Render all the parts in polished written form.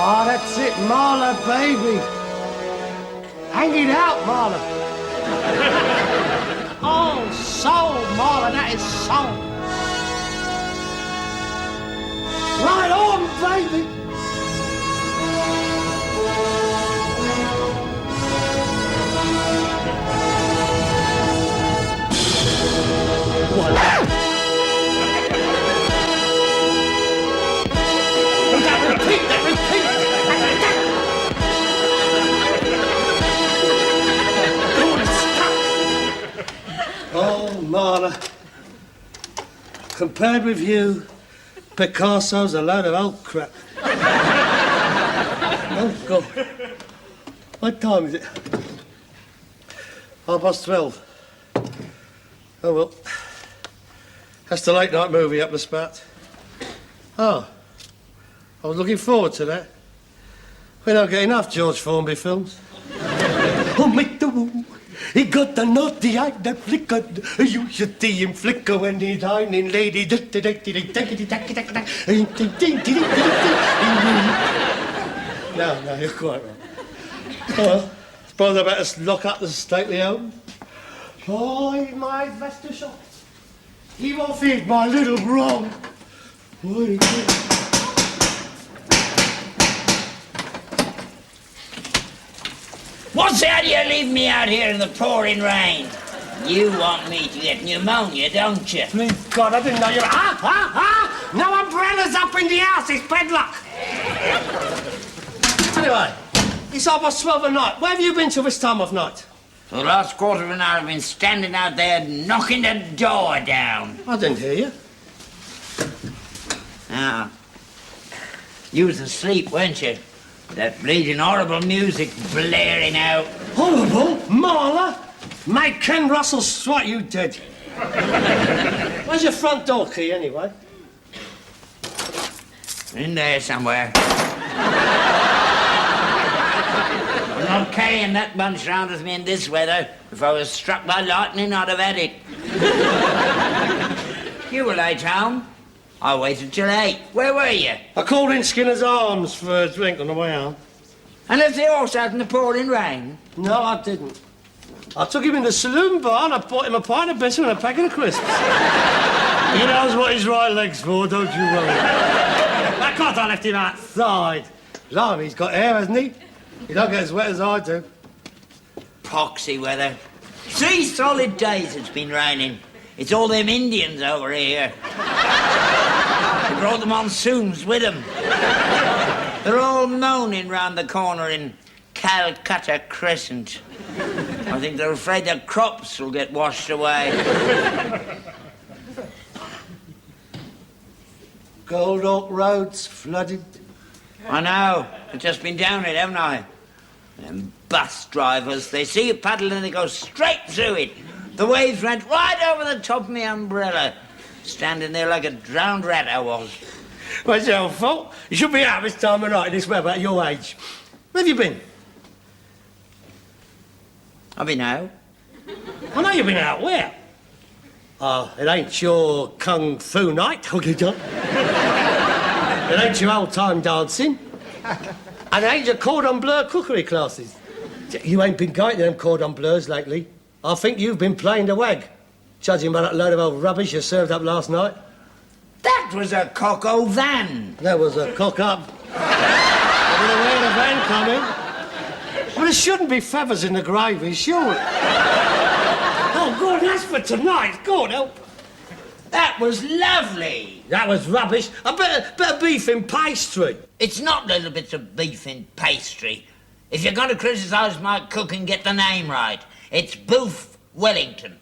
Oh, that's it, Marla, baby. Hang it out, Marla. Oh, soul, Marla, that is soul. Right on, baby. What? Repeat that, repeat. Oh, Marla. Compared with you, Picasso's a load of old crap. Oh, God. What time is it? 12:30. Oh, well. That's the late night movie up the spout. Oh. I was looking forward to that. We don't get enough George Formby films. Oh, make the woo. He got the naughty eye that flickered. You should see him flicker when he's dining, lady. No, you're quite right. Well, suppose I better lock up the stately home. Oh, he's my investor shop. He won't feed my little wrong. What's that you leave me out here in the pouring rain? You want me to get pneumonia, don't you? Please God, I didn't know you were... No umbrellas up in the house, it's bedluck! Anyway, it's 12:30 at night. Where have you been till this time of night? For the last quarter of an hour I've been standing out there knocking the door down. I didn't hear you. Ah. You was asleep, weren't you? That bleeding horrible music blaring out. Horrible? Marla? Make Ken Russell strike you dead. Where's your front door key, anyway? In there somewhere. I'm not carrying that bunch round with me in this weather. If I was struck by lightning, I'd have had it. You were late home. I waited till 8. Where were you? I called in Skinner's Arms for a drink on the way home. And left the horse out in the pouring rain? No, I didn't. I took him in the saloon bar and I bought him a pint of bitter and a packet of crisps. He knows what his right leg's for, don't you worry. Of course I left him outside. Blimey, he's got hair, hasn't he? He don't get as wet as I do. Poxy weather. 3 solid days it's been raining. It's all them Indians over here. They brought the monsoons with them. They're all moaning round the corner in Calcutta Crescent. I think they're afraid their crops will get washed away. Gold Oak Road's flooded. I know. I've just been down it, haven't I? Them bus drivers, they see a puddle and they go straight through it. The waves went right over the top of my umbrella. Standing there like a drowned rat I was. Well, it's your fault. You should be out this time of night in this weather at your age. Where have you been? I've been out. I know you've been out. Where? Oh, it ain't your kung fu night, Huggy John. It ain't your old-time dancing. And it ain't your cordon bleu cookery classes. You ain't been going to them cordon bleus lately. I think you've been playing the wag, judging by that load of old rubbish you served up last night. That was a cock-o van. That was a cock-up. I don't know where the van come in. Well, there shouldn't be feathers in the gravy, sure. Oh, God, that's for tonight. God help. That was lovely. That was rubbish. A bit of beef in pastry. It's not little bits of beef in pastry. If you're going to criticise my cooking, get the name right. It's Boof Wellington.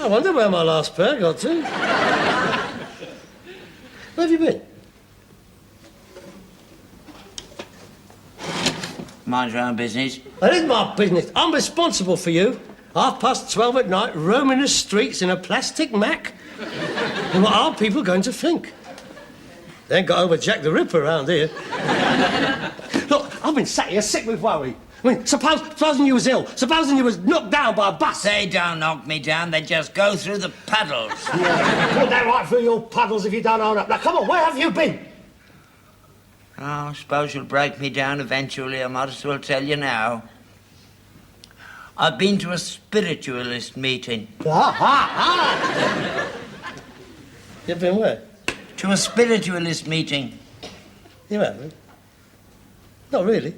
I wonder where my last pair got to. Where have you been? Mind your own business. That is my business. I'm responsible for you. 12:30 at night, roaming the streets in a plastic Mac. And what are people going to think? They ain't got over Jack the Ripper around here. I've been sat here sick with worry. I mean, supposing you was ill, supposing you was knocked down by a bus. They don't knock me down, they just go through the puddles. Yeah, put that right through your puddles if you don't own up. Now, come on, where have you been? Oh, I suppose you'll break me down eventually. I might as well tell you now. I've been to a spiritualist meeting. You've been where? To a spiritualist meeting. You haven't? Not really.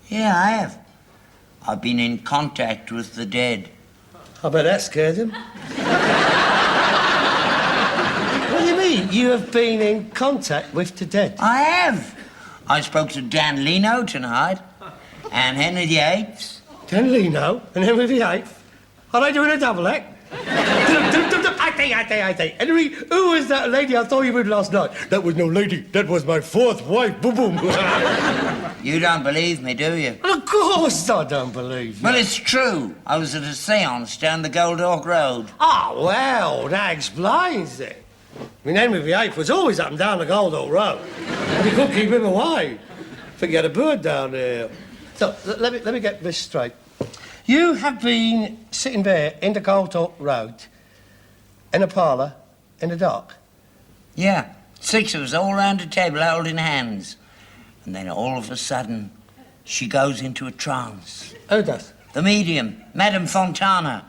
Yeah, I have. I've been in contact with the dead. I bet that scared him. What do you mean? You have been in contact with the dead? I have. I spoke to Dan Leno tonight, and Henry VIII. Dan Leno and Henry VIII? Are they doing a double act? I think. Henry, who was that lady I thought you with last night? That was no lady. That was my fourth wife. Boom, boom. You don't believe me, do you? Of course I don't believe you. Well, it's true. I was at a seance down the Gold Hawk Road. Oh, well, that explains it. I mean, Henry VIII was always up and down the Gold Hawk Road. And you couldn't keep him away. I think he had a bird down there. So, let me get this straight. You have been sitting there in the Gold Hawk Road, in a parlour, in the dark? Yeah, 6 of us all round a table holding hands. And then all of a sudden, she goes into a trance. Who does? The medium, Madame Fontana.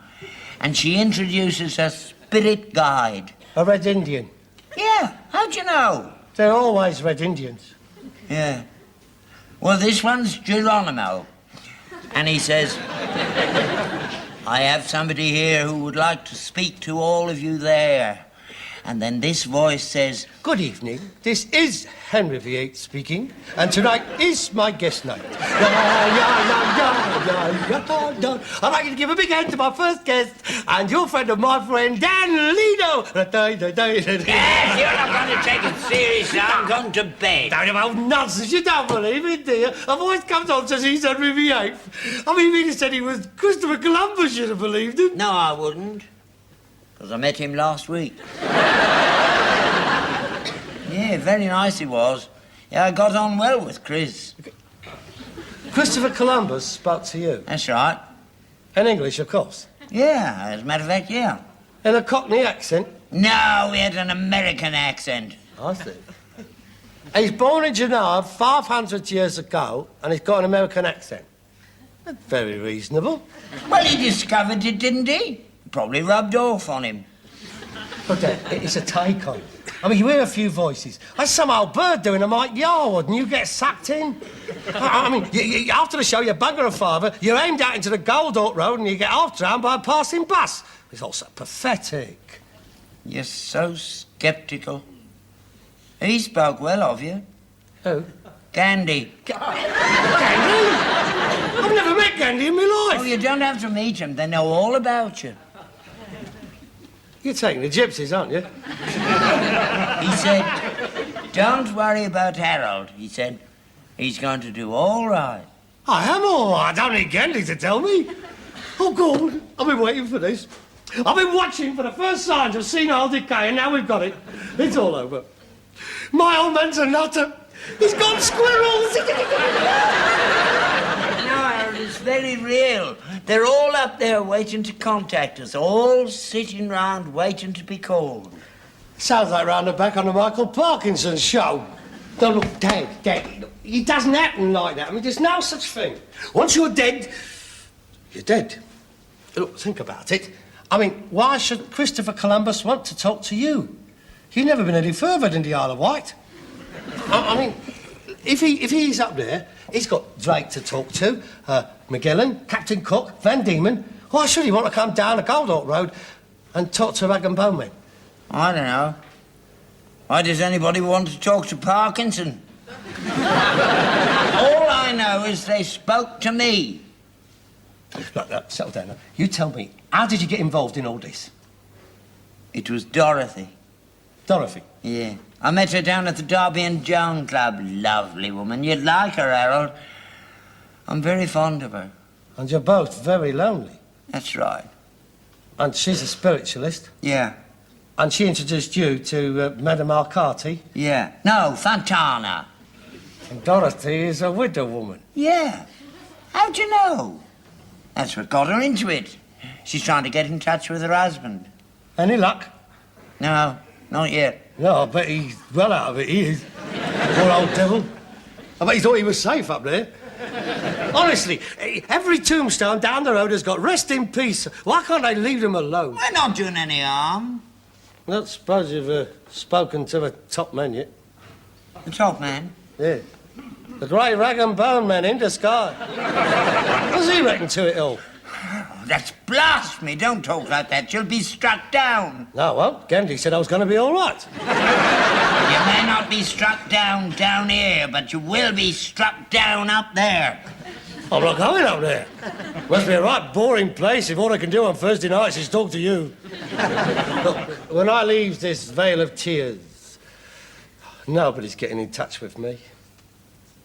And she introduces her spirit guide. A Red Indian? Yeah, how'd you know? They're always Red Indians. Yeah. Well, this one's Geronimo. And he says, I have somebody here who would like to speak to all of you there. And then this voice says, Good evening. This is Henry VIII speaking, and tonight is my guest night. I'd like you to give a big hand to my first guest and your friend of my friend, Dan Leno. yes, you're not going to take it seriously. I'm going to bed. Don't have nonsense. You don't believe it, do you? A voice comes on says he's Henry VIII. I mean, he said he was Christopher Columbus. You'd have believed him. No, I wouldn't. Because I met him last week. Yeah, very nice he was. Yeah, I got on well with Chris. Christopher Columbus spoke to you? That's right. In English, of course? Yeah, as a matter of fact, yeah. In a Cockney accent? No, he had an American accent. I see. He's born in Genoa 500 years ago, and he's got an American accent. That's very reasonable. Well, he discovered it, didn't he? Probably rubbed off on him. But it's a take on. I mean, you hear a few voices. That's some old bird doing a Mike Yarwood, and you get sucked in. I mean, after the show, you bugger a father, you're aimed out into the Gold Hawk Road, and you get half-drowned by a passing bus. It's all so pathetic. You're so sceptical. He spoke well of you. Who? Gandhi. Gandhi? I've never met Gandhi in my life. Oh, you don't have to meet him. They know all about you. You're taking the gypsies, aren't you? He said, don't worry about Harold. He said, he's going to do all right. I am all right. I don't need Gandhi to tell me. Oh, God. I've been waiting for this. I've been watching for the first signs of senile decay, and now we've got it. It's all over. My old man's a nutter. He's got squirrels. No, Harold, it's very real. They're all up there waiting to contact us, all sitting round waiting to be called. Sounds like round the back on the Michael Parkinson show. No, look, Dad, look, it doesn't happen like that. I mean, there's no such thing. Once you're dead, you're dead. Look, think about it. I mean, why should Christopher Columbus want to talk to you? You've never been any further than the Isle of Wight. I mean, if he's up there, he's got Drake to talk to, Magellan, Captain Cook, Van Diemen. Why should he want to come down the Gold Hawk Road and talk to Rag and Bone Men? I don't know. Why does anybody want to talk to Parkinson? All I know is they spoke to me. Look, settle down now. You tell me, how did you get involved in all this? It was Dorothy. Dorothy? Yeah. I met her down at the Derby and Joan Club. Lovely woman. You'd like her, Harold. I'm very fond of her. And you're both very lonely. That's right. And she's a spiritualist. Yeah. And she introduced you to Madame Arcati. Yeah. No, Fontana. And Dorothy is a widow woman. Yeah. How'd you know? That's what got her into it. She's trying to get in touch with her husband. Any luck? No, not yet. No, I bet he's well out of it, he is. Poor old devil. I bet he thought he was safe up there. Honestly, every tombstone down the road has got rest in peace. Why can't they leave them alone? We're not doing any harm. I don't suppose you've spoken to the top man yet. The top man? Yeah. The grey rag and bone man in the sky. What's he reckon to it all? Oh, that's blasphemy. Don't talk like that. You'll be struck down. No, well, Gandhi said I was going to be all right. You may not be struck down here, but you will be struck down up there. I'm not going up there. Must be a right boring place if all I can do on Thursday nights is talk to you. Look, when I leave this vale of tears, nobody's getting in touch with me.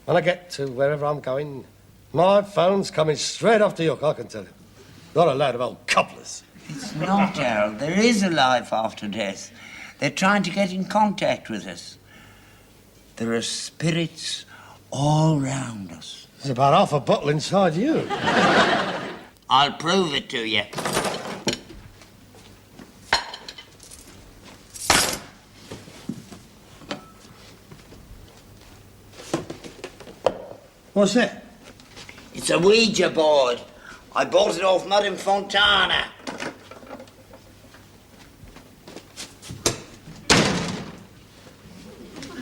When I get to wherever I'm going, my phone's coming straight off the hook, I can tell you. Not a load of old couplers. It's not, Harold. There is a life after death. They're trying to get in contact with us. There are spirits all round us. There's about half a bottle inside you. I'll prove it to you. What's that? It's a Ouija board. I bought it off Madame Fontana.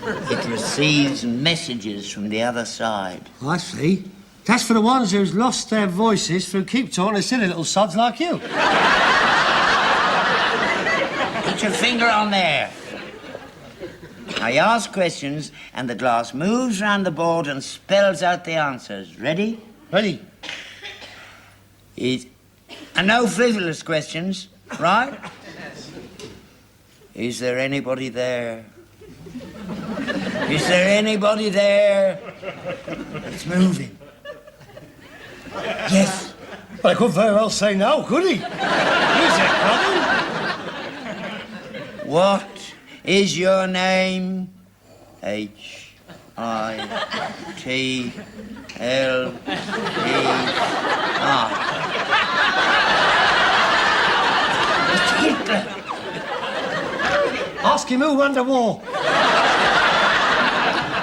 It receives messages from the other side. I see. That's for the ones who's lost their voices through keep talking to silly little sods like you. Put your finger on there. I ask questions, and the glass moves round the board and spells out the answers. Ready? Ready? And no frivolous questions, right? Is there anybody there? Is there anybody there? It's moving. Yes. Well, I couldn't very well say no, could he? Is it, brother? What is your name? H-I-T-L-E-R. It's Hitler. Ask him who won the war.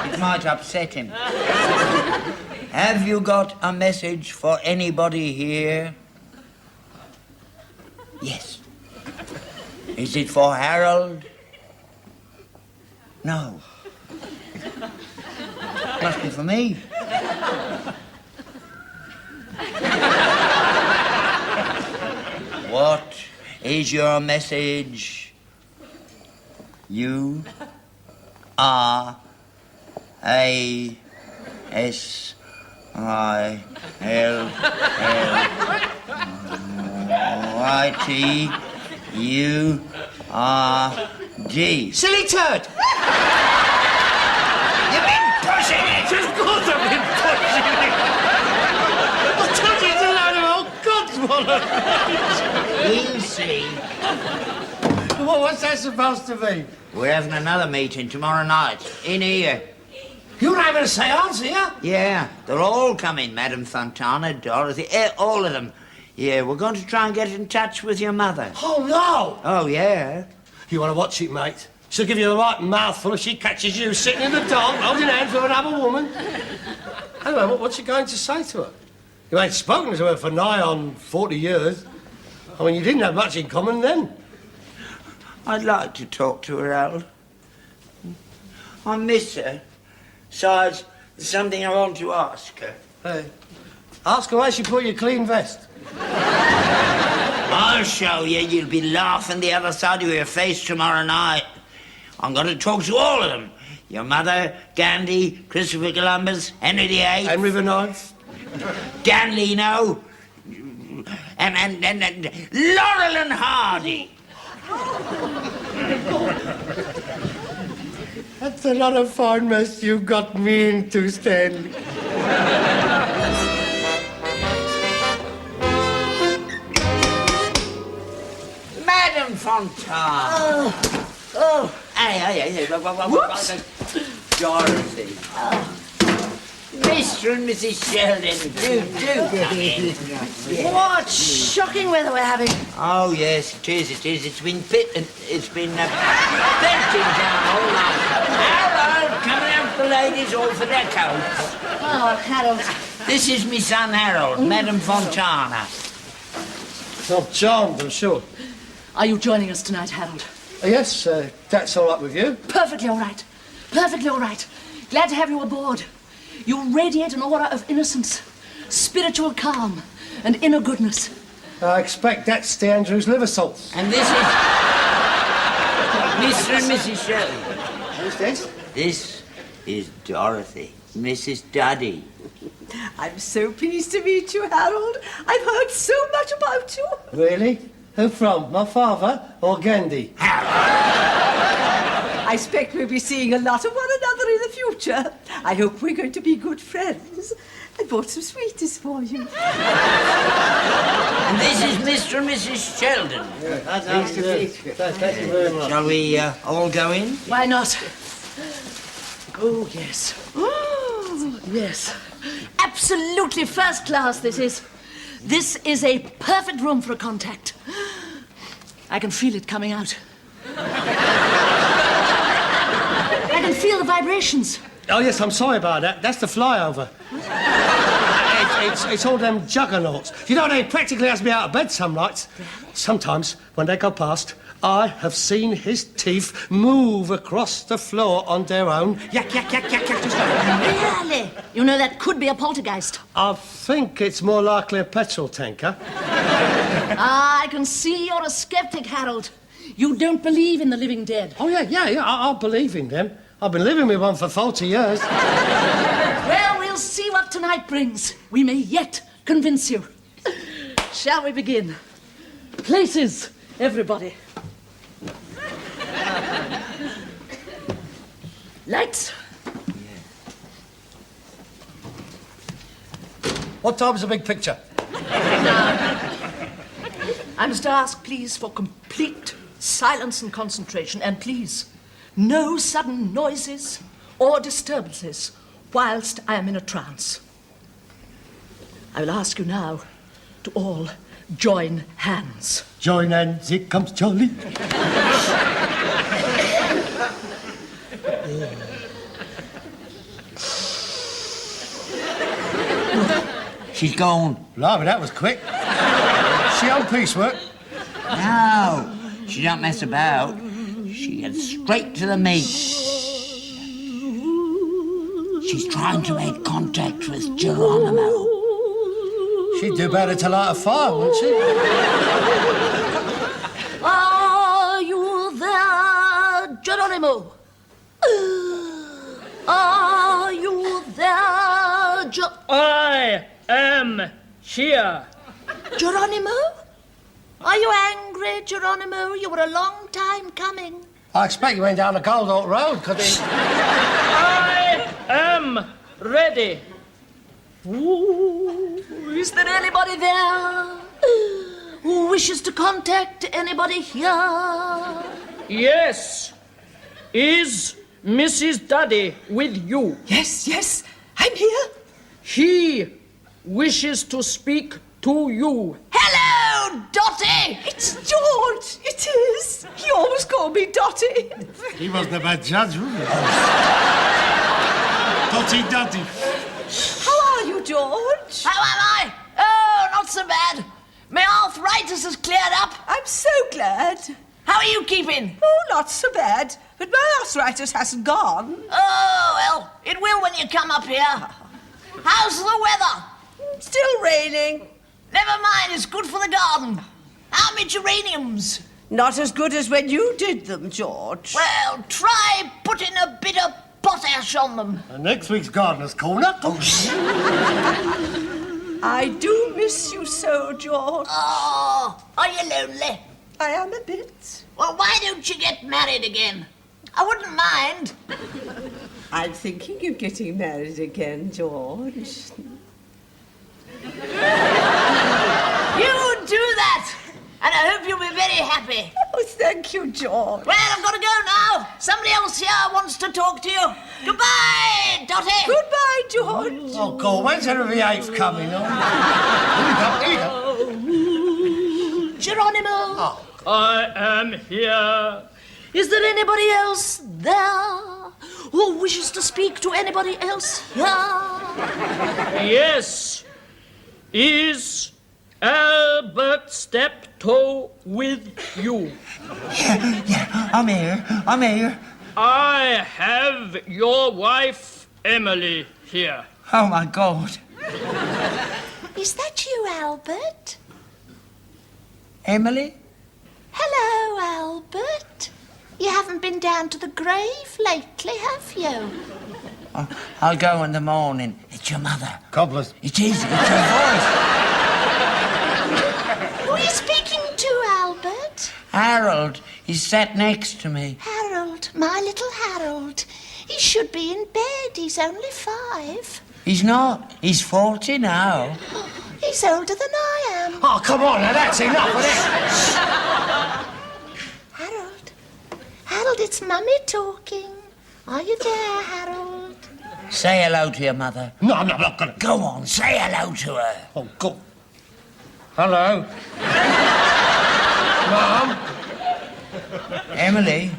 It might upset him. Have you got a message for anybody here? Yes. Is it for Harold? No. Must be for me. What is your message? U R A S I L L Y T U R D. Silly turd! You've been pushing it! Of course I've been pushing it! I told you it's a load of old godswallow! We'll see. Well, what's that supposed to be? We're having another meeting tomorrow night, in here. You're having a seance here? Yeah, they're all coming, Madame Fontana, Dorothy, all of them. Yeah, we're going to try and get in touch with your mother. Oh, no! Oh, yeah? You want to watch it, mate? She'll give you the right mouthful if she catches you sitting in the dark, holding hands with another woman. Anyway, what's she going to say to her? You ain't spoken to her for nigh on 40 years. I mean, you didn't have much in common then. I'd like to talk to her, Harold. I miss her. Besides, there's something I want to ask her. Hey, ask her where she put your clean vest. I'll show you. You'll be laughing the other side of your face tomorrow night. I'm going to talk to all of them. Your mother, Gandhi, Christopher Columbus, Henry VIII. Henry the Ninth. Dan Leno. And Laurel and Hardy. That's another fine mess you got me into, Stanley. Madame Fontana. Oh, Hey. Dorothy. Mr. and Mrs. Sheldon, do come in. What shocking weather we're having. Oh, yes, it is. It's been pelting down all night. Harold, coming out the ladies all for their coats. Oh, Harold. This is my son Harold, Madame Fontana. I'm charmed, I'm sure. Are you joining us tonight, Harold? Yes, that's all right with you. Perfectly all right. Perfectly all right. Glad to have you aboard. You radiate an aura of innocence, spiritual calm, and inner goodness. I expect that's the Andrews liver salts. And this is Mr. and Mrs. Sheldon. Who's this? This is Dorothy, Mrs. Duddy. I'm so pleased to meet you, Harold. I've heard so much about you. Really? Who from? My father or Gandhi? I expect we'll be seeing a lot of one another in the future. I hope we're going to be good friends. I bought some sweeties for you. And this is Mr. and Mrs. Sheldon. Nice to meet you. Thank you very much. Shall we all go in? Why not? Oh, yes. Oh, yes. Absolutely first class, this is. This is a perfect room for a contact. I can feel it coming out. I can feel the vibrations. Oh, yes, I'm sorry about that. That's the flyover. It's all them juggernauts. You know, they practically has me out of bed some nights. Sometimes, when they go past, I have seen his teeth move across the floor on their own. Yak, yak, yak, yak, yak. Just like... Really? You know, that could be a poltergeist. I think it's more likely a petrol tanker. I can see you're a skeptic, Harold. You don't believe in the living dead. Oh, yeah, I believe in them. I've been living with one for 40 years. Well, we'll see what tonight brings. We may yet convince you. Shall we begin? Places, everybody. Lights. What time's the big picture? I must ask, please, for complete silence and concentration, and please, no sudden noises or disturbances whilst I am in a trance. I will ask you now to all join hands. Join hands, here comes Charlie. She's gone. Blimey, that was quick. She on piecework? No, she don't mess about. She gets straight to the meat. She's trying to make contact with Geronimo. She'd do better to light a fire, wouldn't she? Are you there, Geronimo? Are you there, I am here. Geronimo? Are you angry, Geronimo? You were a long time coming. I expect you went down the Gold Oak Road, could he? I am ready. Ooh, is there anybody there who wishes to contact anybody here? Yes. Is Mrs. Duddy with you? Yes, I'm here. He wishes to speak to you. Hello, Dotty! It's George. It is. He always called me Dotty. He wasn't a bad judge, was he? Dotty. How are you, George? How am I? Oh, not so bad. My arthritis has cleared up. I'm so glad. How are you keeping? Oh, not so bad. But my arthritis hasn't gone. Oh, well, it will when you come up here. How's the weather? Still raining. Never mind, it's good for the garden. How many geraniums? Not as good as when you did them, George. Well, try putting a bit of potash on them. And next week's Gardener's Corner. I do miss you so, George. Oh, are you lonely? I am a bit. Well, why don't you get married again? I wouldn't mind. I'm thinking of getting married again, George. You do that. And I hope you'll be very happy. Oh, thank you, George. Well, I've got to go now. Somebody else here wants to talk to you. Goodbye, Dotty. Goodbye, George. Oh, God, when's Henry VIII coming? Oh, here we go. Geronimo. Oh. I am here. Is there anybody else there who wishes to speak to anybody else here? Yes. Is Albert Steptoe with you? Yeah, I'm here. I have your wife, Emily, here. Oh, my God. Is that you, Albert? Emily? Hello, Albert. You haven't been down to the grave lately, have you? I'll go in the morning. It's your mother. Cobblers. It is. It's her voice. Who are you speaking to, Albert? Harold. He's sat next to me. Harold, my little Harold. He should be in bed. He's only 5. He's not. He's 40 now. He's older than I am. Oh, come on, now, that's enough of this. Harold, it's Mummy talking. Are you there, Harold? Say hello to your mother. No, I'm not going to. Go on, say hello to her. Oh, God. Hello. Mum? Emily,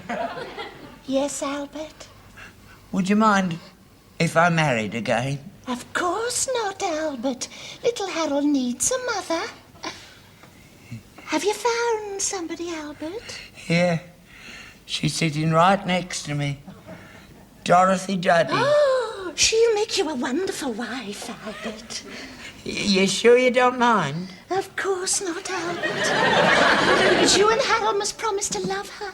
Yes, Albert? would you mind if I married again? Of course not, Albert. Little Harold needs a mother. Have you found somebody, Albert? Here. She's sitting right next to me. Dorothy Duddy. Oh, she'll make you a wonderful wife, Albert. You sure you don't mind? Of course not, Albert. But you and Harold must promise to love her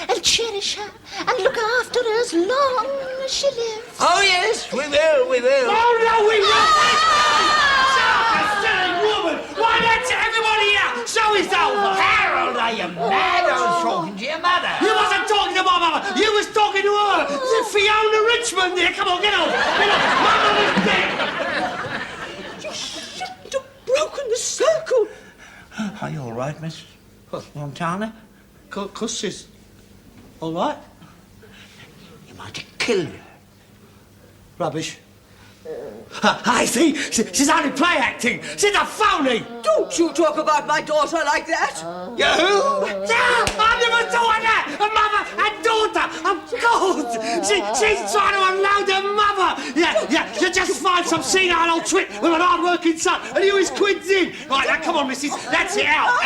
and cherish her and look after her as long as she lives. Oh, yes, we will. Oh, no, we won't! Silly woman! Why that's everybody here? Show is over! Harold, are you mad? I was talking to your mother. You wasn't talking to my mother! You was talking to her! Fiona Richmond there! Come on, get off! Get off! My mother's dead! You shouldn't have broken the circle. Are you all right, Miss Montana? Of course she's all right. You might have killed her. Rubbish. I see. She's only play acting. She's a phony. Don't you talk about my daughter like that. You who? Yeah, I never thought that. A mother and daughter. Of course. She's trying to unload her mother. Yeah. You just find some senile old twit with an hard-working son, and you is quids in. Right, now, come on, missus. That's it. Out.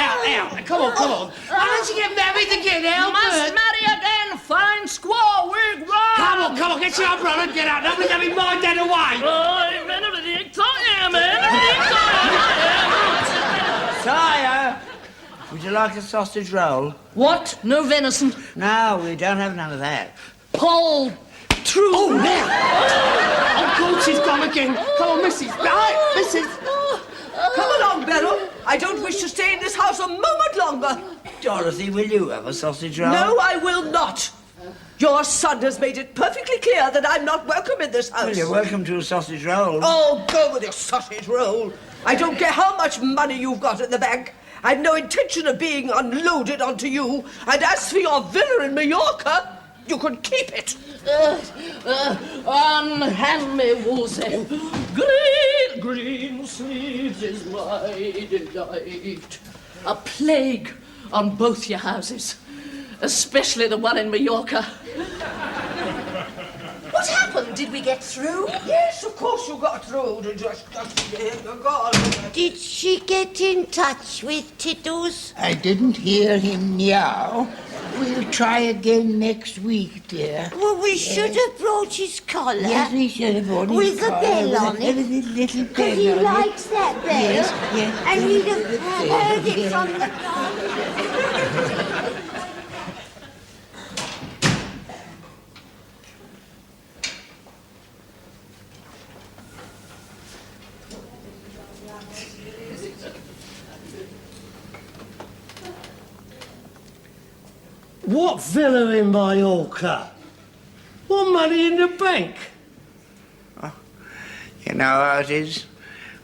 Come on. Why don't you get married again, Albert? Must marry again, fine squaw wig ride. Come on. Get your umbrella and get out. Nobody's having my dead away. Sire, would you like a sausage roll? What? No venison? No, we don't have none of that. Paul, true. Oh, now! Oh, God, she's gone again. Come on, missus. Right, missus. Come along, Beryl. I don't wish to stay in this house a moment longer. Dorothy, will you have a sausage roll? No, I will not. Your son has made it perfectly clear that I'm not welcome in this house. Well, you're welcome to a sausage roll. Oh, go with your sausage roll. I don't care how much money you've got in the bank. I've no intention of being unloaded onto you. And as for your villa in Mallorca, you can keep it. Unhand me, Wolsey. Green sleeves is my delight. A plague on both your houses, especially the one in Mallorca. What happened? Did we get through? Yes, of course you got through. Just go on. Did she get in touch with Titus? I didn't hear him meow. We'll try again next week, dear. Well, we should have brought his collar. Yes, we should have brought his With a collar bell on with it. a little bell Because he on it. likes that bell. Yes. And he'd have heard it from the gun. What villa in Mallorca? What money in the bank? You know how it is.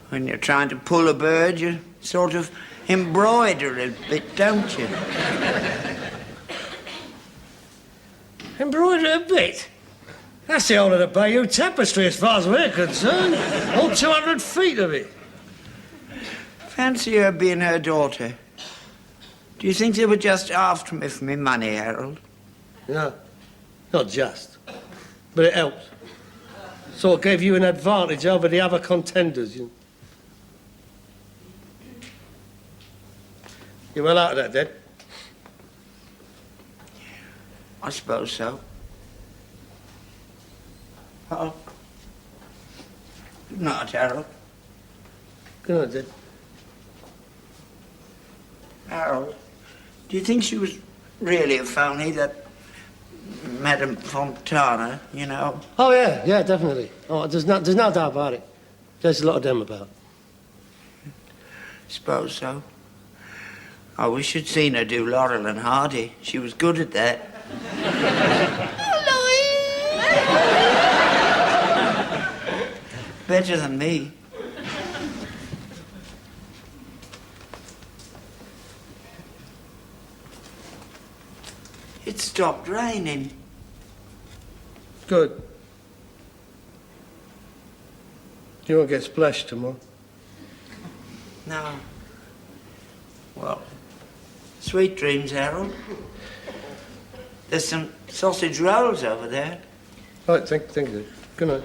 When you're trying to pull a bird, you sort of embroider a bit, don't you? Embroider a bit? That's the whole of the Bayeux tapestry as far as we're concerned. All 200 feet of it. Fancy her being her daughter. Do you think they were just after me for me money, Harold? No, not just. But it helped. So it gave you an advantage over the other contenders. You well out of that, then? I suppose so. Oh. Good night, Harold. Good night, then. Harold, do you think she was really a phony, that Madame Fontana, you know? Oh, yeah, definitely. Oh, there's no doubt about it. There's a lot of them about. Suppose so. I wish you'd seen her do Laurel and Hardy. She was good at that. Better than me. It stopped raining. Good. You won't get splashed tomorrow. No. Well, sweet dreams, Harold. There's some sausage rolls over there. Right, thank you. Good night.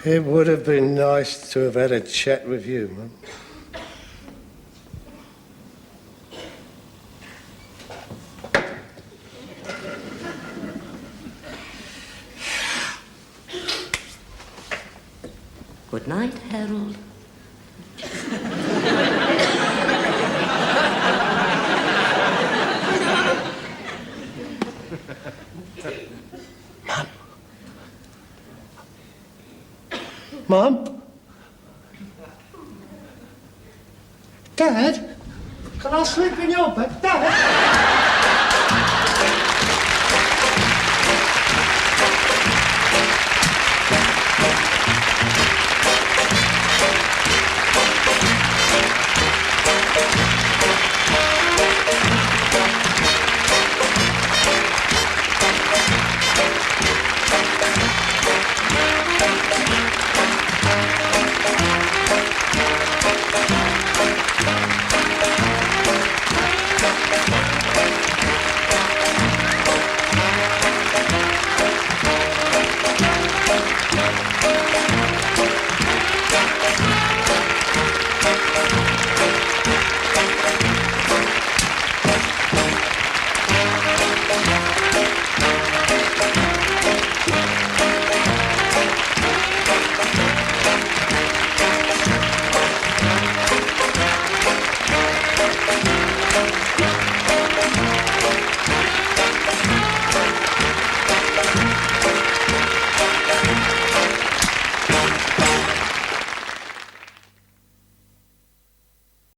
It would have been nice to have had a chat with you, man. Good night, Harold. Mum?